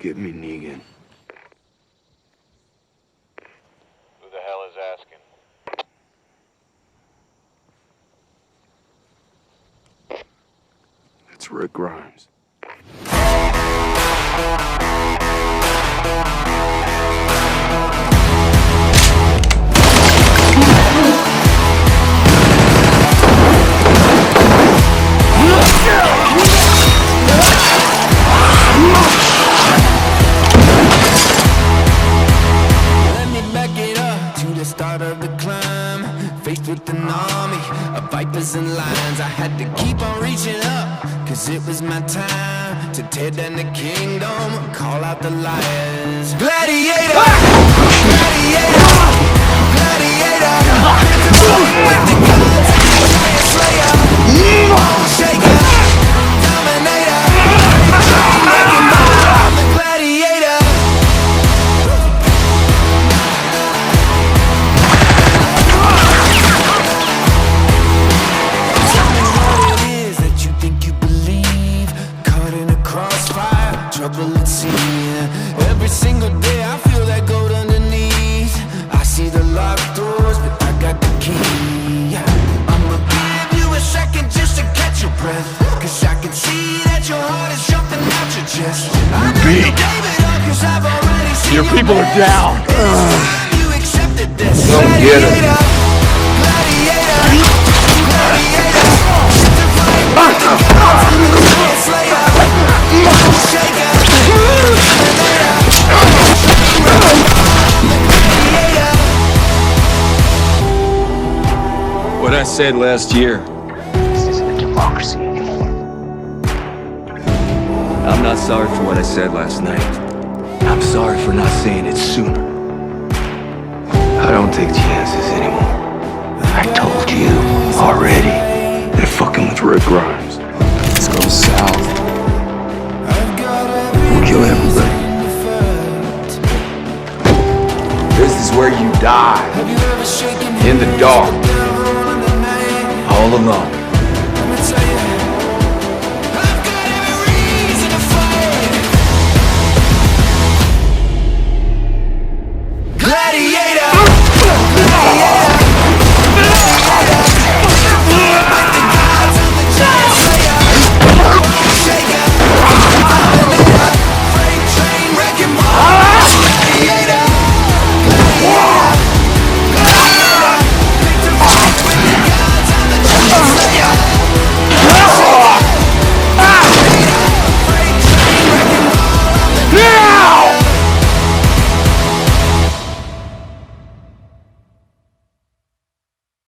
Get me Negan. Who the hell is asking? It's Rick Grimes. Faced with an army of vipers and lions, I had to keep on reaching up, cause it was my time to tear down the kingdom, call out the liars. Gladiator! Gladiator! Gladiator! With the guns, slayer, bone shaker, dominator, making I'm the gladiator. Trouble at sea. Every single day I feel that gold underneath. I see the locked doors, but I got the key. I'ma give you a second just to catch your breath, cause I can see that your heart is jumping out your chest. I know you gave it up, cause I've already seen your people are down. You accepted this. Don't get it. What I said last year. This isn't a democracy anymore. I'm not sorry for what I said last night. I'm sorry for not saying it sooner. I don't take chances anymore. I told you already. They're fucking with Rick Grimes. Let's go south. We'll kill everybody. This is where you die. In the dark. All alone.